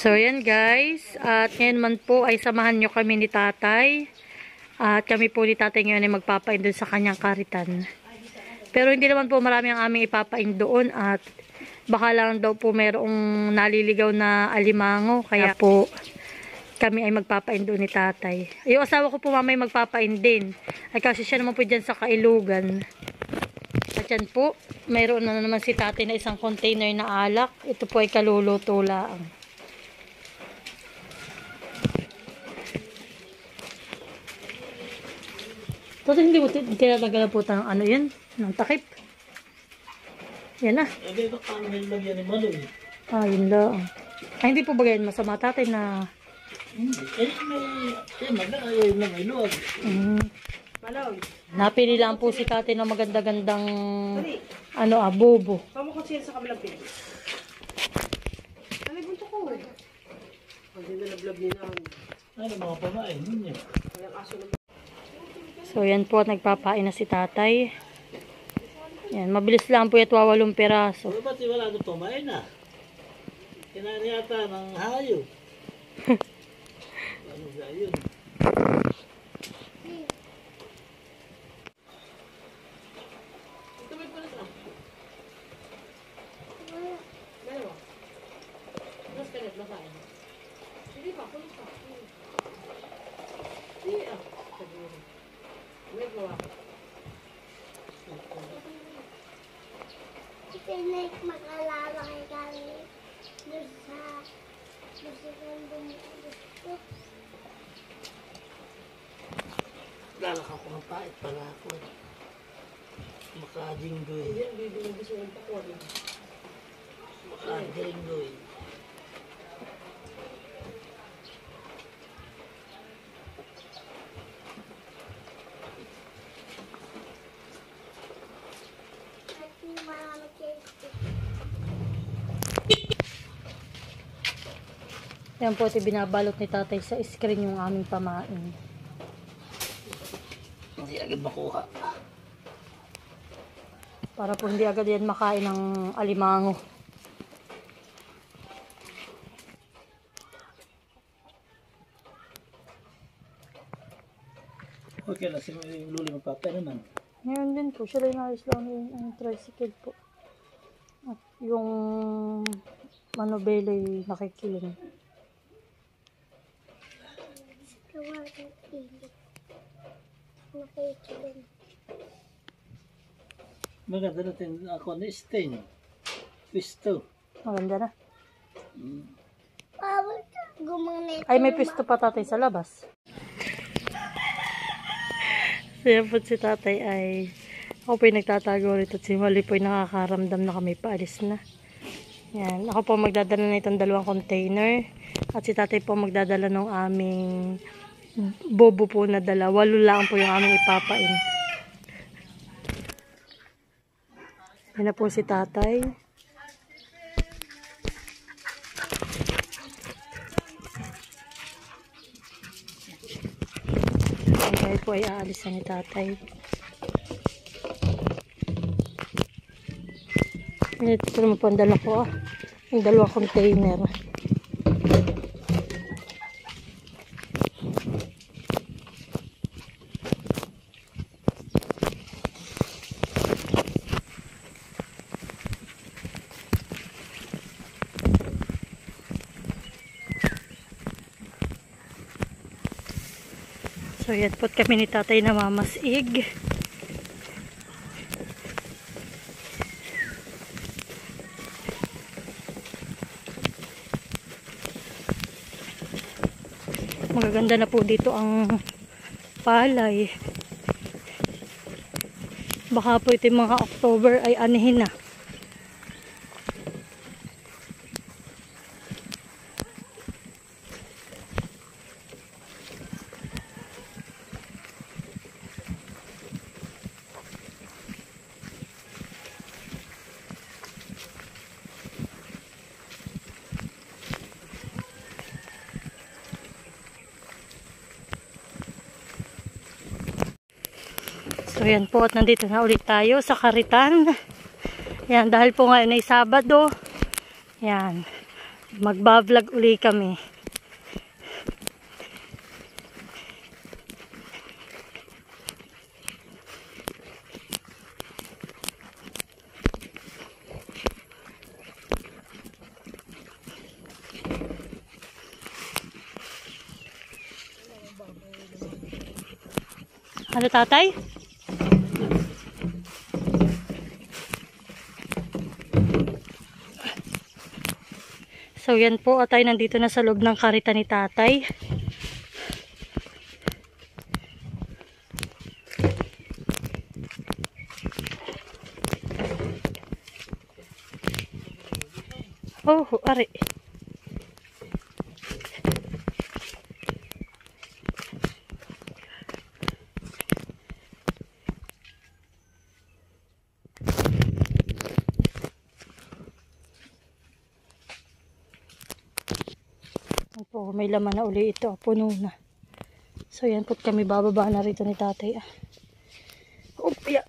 So, yan guys. At ngayon man po ay samahan nyo kami ni tatay. At kami po ni tatay ngayon ay magpapain doon sa kanyang karitan. Pero hindi naman po marami ang aming ipapain doon. At baka lang daw po mayroong naliligaw na alimango. Kaya po kami ay magpapain doon ni tatay. Yung asawa ko po mamay magpapain din. Ay kasi siya naman po dyan sa Kailugan. At yan po, mayroon na naman si tatay na isang container na alak. Ito po ay kaluluto lang. Tapos hindi mo tinatagalan po ng ano yan, ng takip. Yan na. Ah, yun lang. Ay, hindi po ba ganyan masama tatay na... Napili lang po si tatay ng maganda-gandang bobo. Tama ko siya sa kabilang pili. Ano bunto ko? Hindi na vlog nila. Ano mga pamain niya? So yan po, nagpapain na si tatay. Yan, mabilis lang po ito, 8 peraso. Ba't wala ito pamain na? Kinain yata ng hayop. Ano ba yun? Pinik mag-alala kay kami doon sa musikang bumugusto. Lalak ako ng pait pala ako. Makadinggoy. Makadinggoy. Yan po, ito binabalot ni tatay sa screen yung aming pamain. Hindi agad makuha. Para po hindi agad yan makain ng alimango. Okay lang, yung luli magpapay naman. Ngayon din po, siya lang ayos lang yung tricycle po. At yung manobele nakikiling. Maganda natin ako na stain. Pisto. Maganda na. Gumamit. Ay, may pisto pa tatay sa labas. So, yan po si tatay ay ako po yung nagtatago rito at si Mali po yung nakakaramdam na kami paalis na. Yan. Ako po magdadala na itong 2 container at si tatay po magdadala ng aming bobo po na dala. 8 lang po yung aming ipapain. Yan na po si tatay. Ay po ay aalis na ni tatay. Ito naman po ang dala ko. Ang 2 container. So yan po kami ni tatay na mamasig. Magaganda na po dito ang palay. Baka po ito yung mga October ay anihin na. So yan po, at nandito na ulit tayo sa karitan. Yan, dahil po ngayon ay Sabado. Yan. Magbablog uli kami. Ano tatay? So yan po, at tayo nandito na sa loob ng karita ni tatay. Oh, ari. Opo, may laman na uli ito. Puno na. So yan po kami bababa na rito ni tatay. Oh, yeah.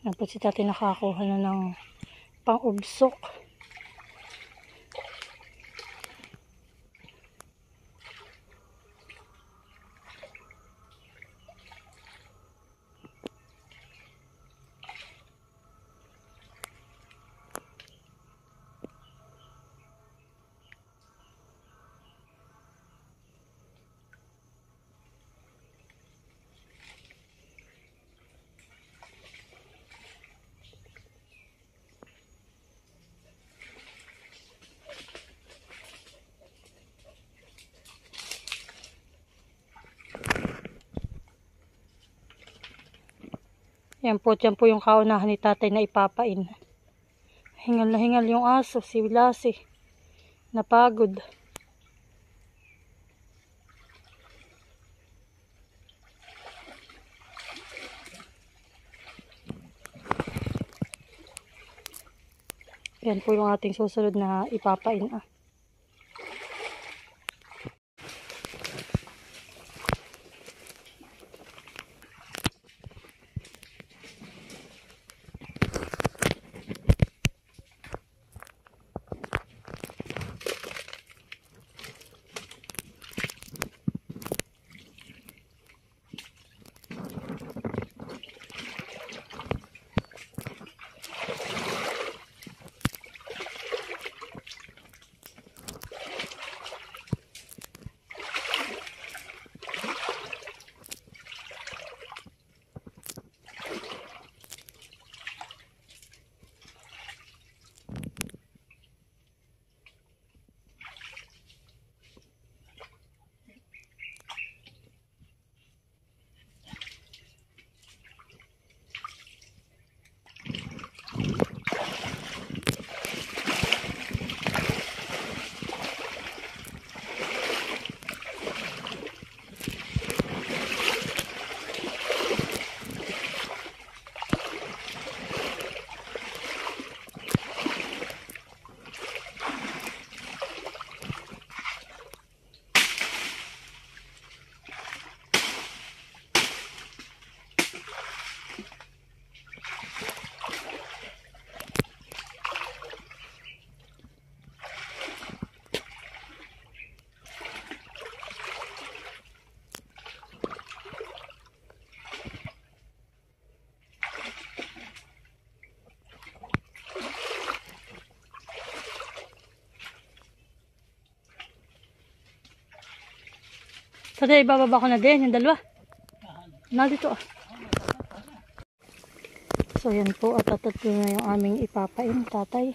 Yan po si tatay nakakuha na ng pang-ubsok. Yan po yung kaunahan ni tatay na ipapain. Hingal na hingal yung aso, si Wilasi. Napagod. Yan po yung ating susunod na ipapain. Tatay, ibababa ko na din yung dalawa. Nandito ah. So yan po at tatlo na yung aming ipapain, tatay.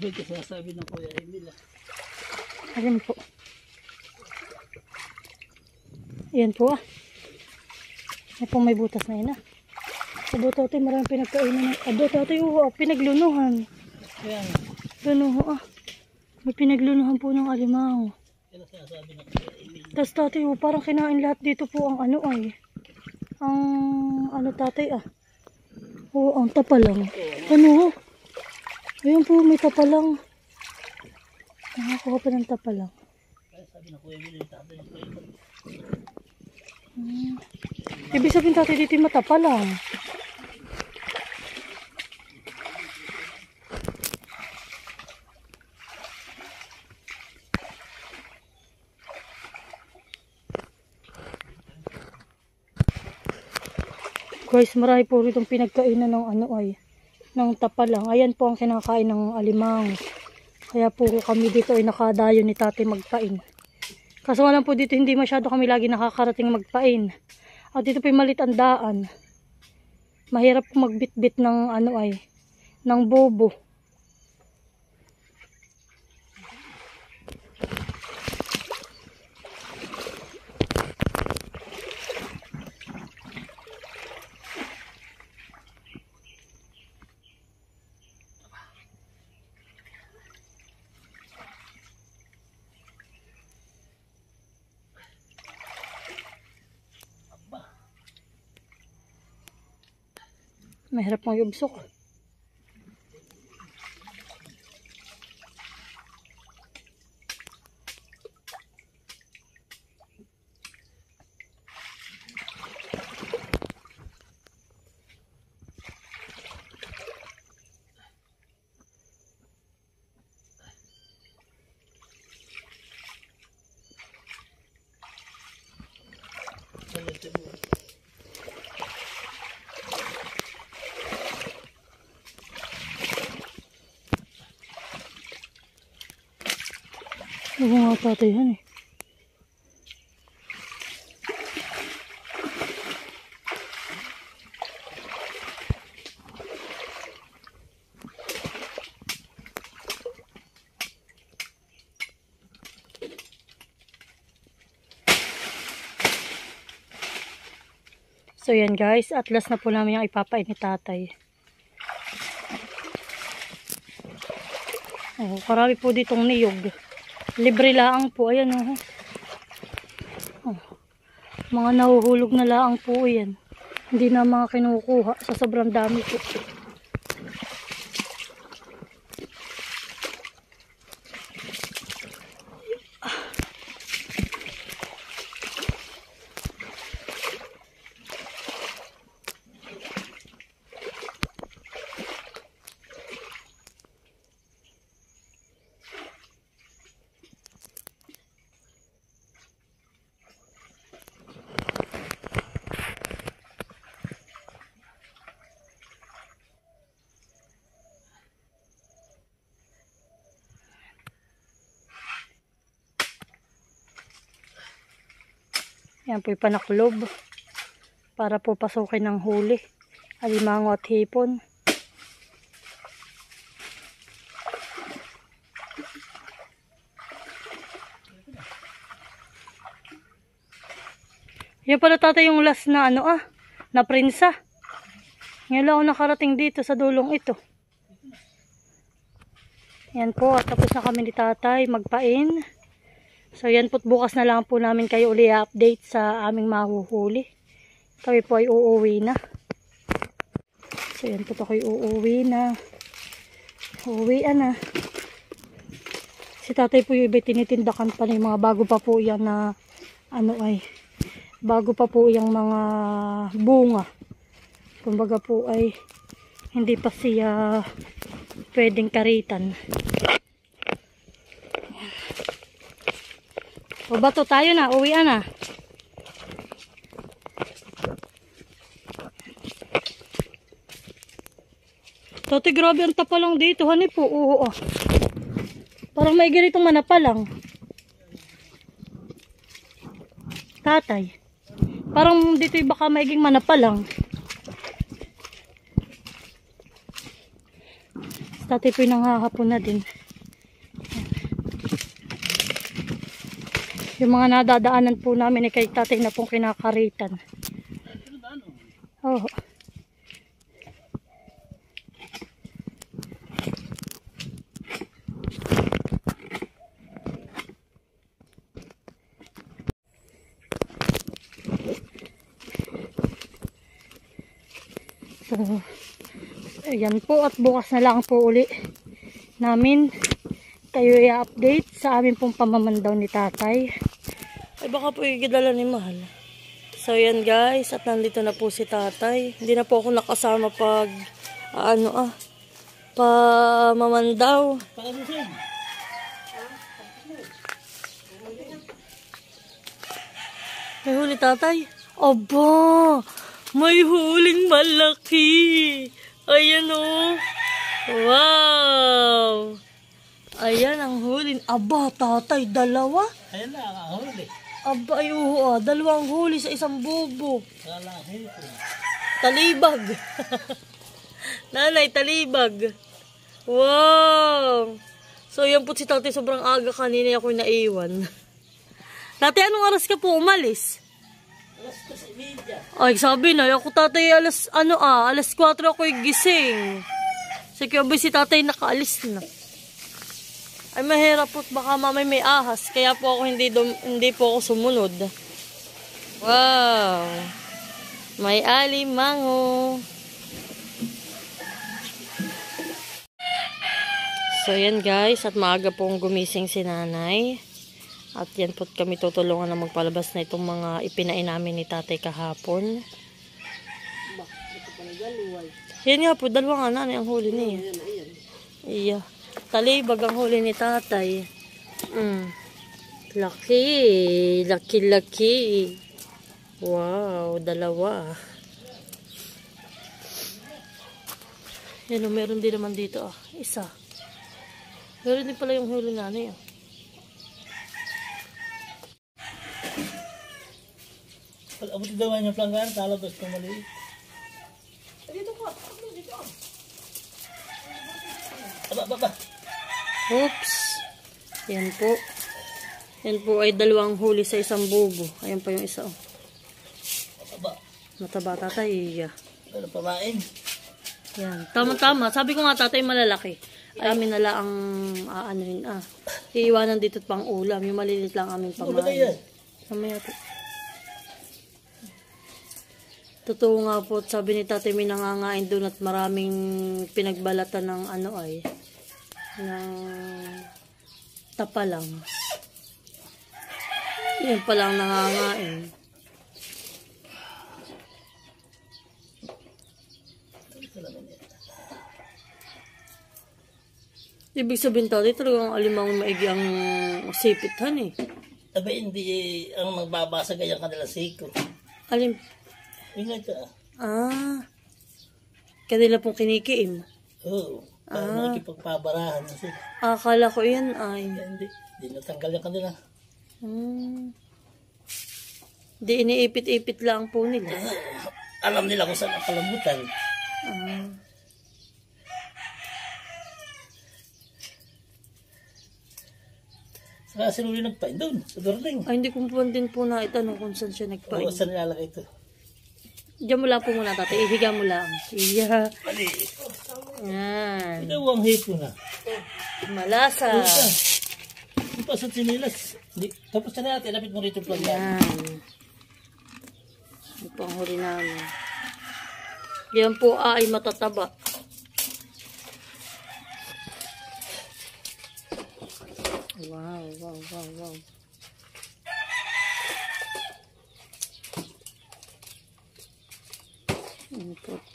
Doon kasi sasabi ng Kuya Emil. Ayan po. Ayan po ah. Yan po may butas na yun ah. Abo tatay, maraming pinagkainan. Abo tatay, pinaglunuhan. Kaya nga. Lunuho ah. May pinaglunuhan po ng alimango. Yan ang sinasabi ng Kuya Emil. Tapos tatay, parang kinain lahat dito po ang ano ay. Ang ano tatay ah. Oo, ang tapalang. Ano? Ayun po, may tapalang. Nakakuha pa ng tapalang. Kaya sabi ng Kuya Emil, yung tatay ng Kuya Emil. Ibig sabihin tatay dito yung matapalang. Guys, marami po ritong pinagkainan ng ano ay, ng tapalang. Ayan po ang kinakain ng alimang. Kaya po kami dito ay nakadayo ni tatay magpain. Kaso nga lang po dito hindi masyado kami lagi nakakarating magpain. At dito po yung malit ang daan. Mahirap po magbitbit ng ano ay, ng bobo. Mahirap mong yubsok. Oo nga tatay yan eh. So yan guys, at last na po namin yung ipapain ni tatay. Oh, karami po ditong niyog. Libre laang po, ayan oh. Oh. Mga nahuhulog na laang po yan. Hindi na mga kinukuha sa sobrang dami po. Yan po yung panaklob para po pasukin ng huli, alimango at hipon. Yan pala tatay yung last na ano na prinsa. Ngayon lang ako nakarating dito sa dulong ito. Yan po, at tapos na kami ni tatay magpain. So yan po, bukas na lang po namin kayo uli update sa aming mahuhuli. Kami po ay uuwi na. So yan po, ako'y uuwi na. Uuwian na. Si tatay po yung iba tinitindakan pa na yung mga bago pa po yan na ano ay, bago pa po yung mga bunga. Kumbaga po ay hindi pa siya pwedeng karitan. O bato tayo na, uwian na. Tati, grabe ang tapa lang dito. Hani po, oo ah. Parang may ganitong manapa lang. Tatay. Parang dito baka maiging manapa lang. Tatay po nanghahapon na din. Yung mga nadadaanan po namin ay kay tatay na pong kinakaritan. Oh. So, ayan po at bukas na lang po uli namin kayo i-update sa amin pong pamamandaw ni tatay. Ay baka po igidala ni Mahal. So ayan guys, at nandito na po si tatay. Hindi na po ako nakasama pag pamamandaw. May huli tatay? Aba! May huling malaki. Ayan o. Wow. Ayan ang huli. Aba, tatay, dalawa? Ayan na, ang huli. Aba, ay dalawang huli sa isang bubo. Lalaki ito. Talibag. Nanay, talibag. Wow. So, yan po si tatay. Sobrang aga kanina ako naiwan. Tatay, anong oras ka po umalis? Alas 3:30. Ay, sabi na, ako tatay, alas 4 ako gising. Sige, si tatay nakaalis na. Ay, mahirap po, baka mamay may ahas. Kaya po ako hindi po ako sumunod. Wow. May alimango. So, yan guys, at maaga pong gumising si nanay. At yan po kami tutulungan na magpalabas na itong mga ipinain namin ni tatay kahapon. Yan nga po, dalawa nga nanay ang huli niya. Iya. Talibag ang huli ni tatay. Laki. Laki. Wow, dalawa. Yan o, meron din naman dito. Isa. Meron din pala yung huli nanay. Pag abot daw yung planggan, talabas ko maliit. Dito ko. Dito. Aba. Oops. Yan po. Yan po ay dalawang huli sa isang bubo. Ayan pa yung isa. Aba. Mataba tatay. Ano pamain? Yan. Tama-tama. Sabi ko nga tatay malalaki. Ay, amin nala ang iiwanan dito pang ulam. Yung malilit lang aming Wala pamain. yan. Mamaya po. Totoo nga po, sabi ni tatay may nangangain doon at maraming pinagbalatan ng ng tapa lang. Yan palang nangangain. Ibig sabihin tatay, talagang alimang maigi ang sipithan eh. Sabi hindi ang magbabasa gayang kanilang siko. Alim? Ingat ka. Kanila pong kinikiim. Oo. Para makikipagpabarahan na sila. Akala ko yan ay. Hindi natanggal yung kanila. Di iniipit-ipit lang po nila. Alam nila kung saan ang kalambutan. Saka sinuli nagpain doon, sa Dorling. Ay, hindi ko po din po na itanong kung saan siya nagpain. Oo, saan nilalagay ito? Diyan mo lang po muna tatay. Ihiga mo lang. Iya. Mali. Yan. Ito ang hipo na. Malasa. Ito pa sa sinilas. Tapos na natin, lapit mo rito plan Yan. Ito po ang huli namin. Yan po ay matataba. Wow.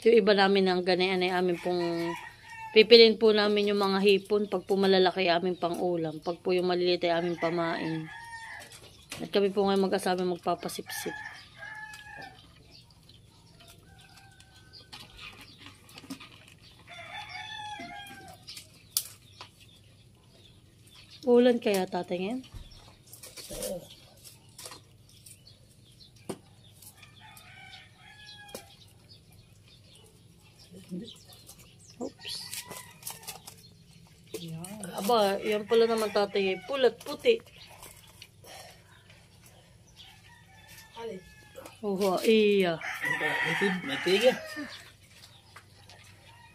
Yung iba namin ng ganayan ay amin pong pipilin po namin yung mga hipon pag po malalaki amin pang ulam. Pag po yung maliliit ay amin pamain. At kami po ngayon mag-asabi magpapasipsip. Ulan kaya tatay ngayon? Oops. Yan. Aba, yan pala naman tatay. Pulat puti. Oh, iya. Matiga.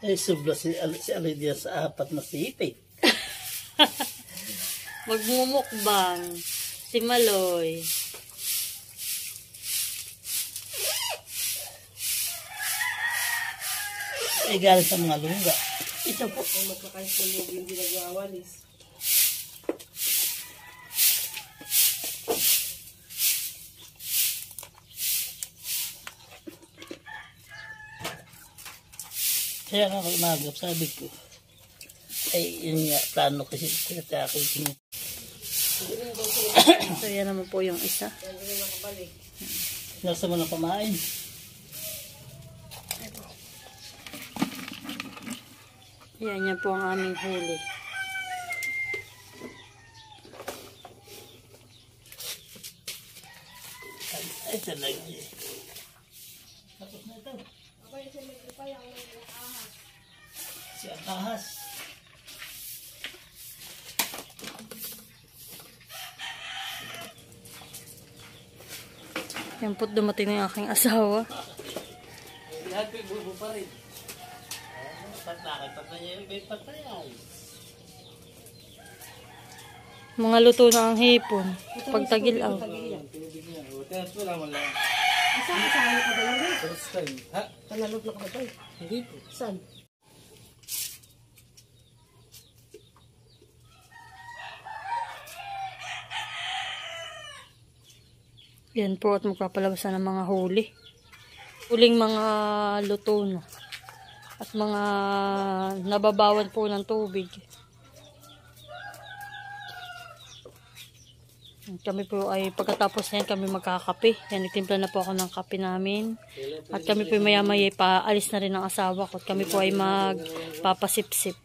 Eh, subla si Alidia sa 4 na sipit. Magmumukbang. Si Maloy. Eh, galing sa mga lungga. Ito po. Hindi nagwawalis. Kaya nga ako umagap, sabi ko. Ay, yun nga, plano kasi tinatake. So, yan naman po yung isa. Nasa mo na pamain. Yan po ang aming huli. Ay, talaga eh. Tapos na ito. Si Ahas. Yan po't dumating na yung aking asawa. Lahat may bubo pa rin. Nakipatay niya yung may patay. Mga luto na ang hipon. Pagtagil-aw. Tapos wala mo lang. Saan ka sa ka ba lang? First time. Ha? Nanalog na ka ba tayo? Hindi po. Saan? Yan po at magpapalabasan ng mga huli. Huling mga luto na. At mga nababawan po ng tubig. Kami po ay pagkatapos yan kami magkakape. Yan, nagtimpla na po ako ng kape namin. At kami po maya-maya paalis na rin ng asawa ko. At kami po ay magpapasipsip.